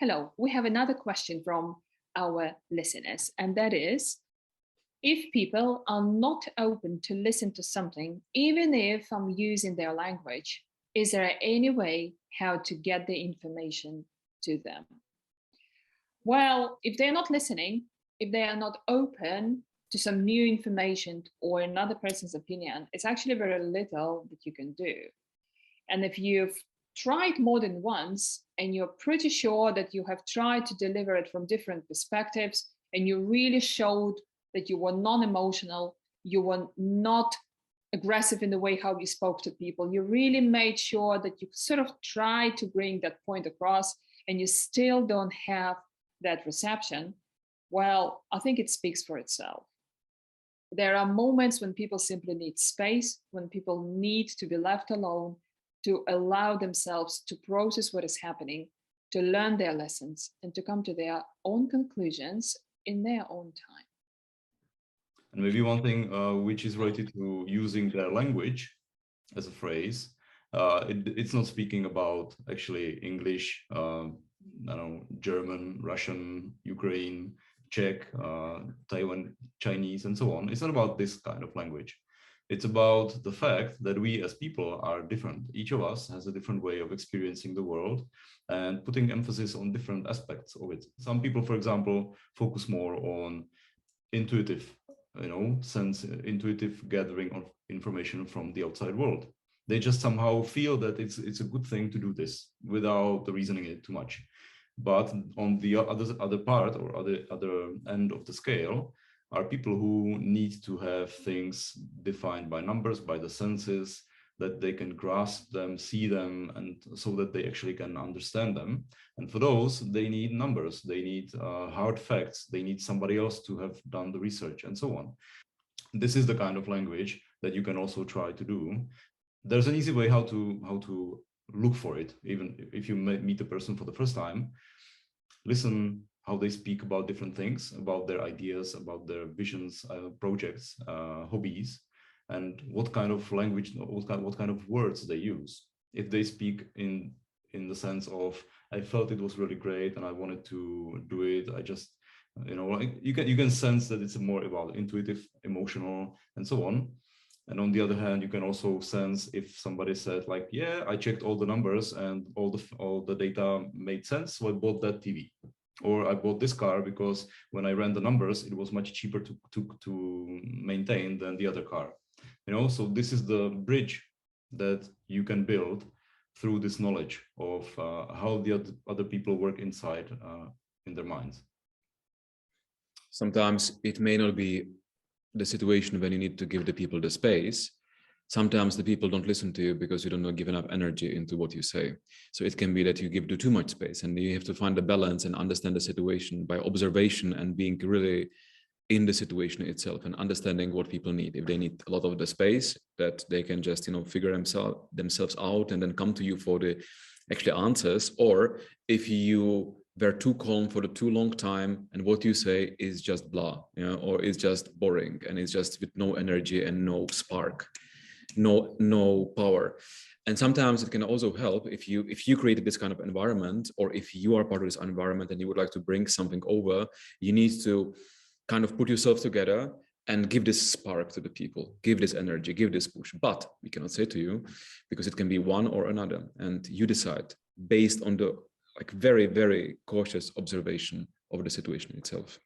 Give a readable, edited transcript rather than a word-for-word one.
Hello, we have another question from our listeners, and that is, if people are not open to listen to something, even if I'm using their language, is there any way how to get the information to them? Well, if they're not listening, if they are not open to some new information or another person's opinion, it's actually very little that you can do. And if you've tried more than once and you're pretty sure that you have tried to deliver it from different perspectives and you really showed that you were non-emotional, you were not aggressive in the way how you spoke to people, you really made sure that you sort of tried to bring that point across and you still don't have that reception, well, I think it speaks for itself. There are moments when people simply need space, when people need to be left alone, to allow themselves to process what is happening, to learn their lessons, and to come to their own conclusions in their own time. And maybe one thing which is related to using their language as a phrase, it's not speaking about actually English, I don't know, German, Russian, Ukraine, Czech, Taiwan, Chinese, and so on. It's not about this kind of language. It's about the fact that we as people are different. Each of us has a different way of experiencing the world and putting emphasis on different aspects of it. Some people, for example, focus more on intuitive, intuitive gathering of information from the outside world. They just somehow feel that it's a good thing to do this without reasoning it too much. But on the other part or other end of the scale are people who need to have things defined by numbers, by the senses, that they can grasp them, see them, and so that they actually can understand them. And for those, they need numbers, they need hard facts, they need somebody else to have done the research and so on. This is the kind of language that you can also try to do. There's an easy way how to look for it. Even if you meet a person for the first time, listen how they speak about different things, about their ideas, about their visions, projects, hobbies, and what kind of language, what kind of words they use. If they speak in the sense of, I felt it was really great and I wanted to do it, I just, you can sense that it's more about intuitive, emotional, and so on. And on the other hand, you can also sense if somebody said like, yeah, I checked all the numbers and all the data made sense, so I bought that TV. Or I bought this car because when I ran the numbers, it was much cheaper to maintain than the other car. So this is the bridge that you can build through this knowledge of how the other people work inside in their minds. Sometimes it may not be the situation when you need to give the people the space. Sometimes the people don't listen to you because you don't give enough energy into what you say. So it can be that you give too much space, and you have to find a balance and understand the situation by observation and being really in the situation itself and understanding what people need. If they need a lot of the space, that they can just figure themselves out and then come to you for the actually answers. Or if you were too calm for the too long time and what you say is just blah, or is just boring and it's just with no energy and no spark, no power. And sometimes it can also help if you created this kind of environment, or if you are part of this environment and you would like to bring something over, you need to kind of put yourself together and give this spark to the people, give this energy, give this push. But we cannot say to you, because it can be one or another, and you decide based on the very, very cautious observation of the situation itself.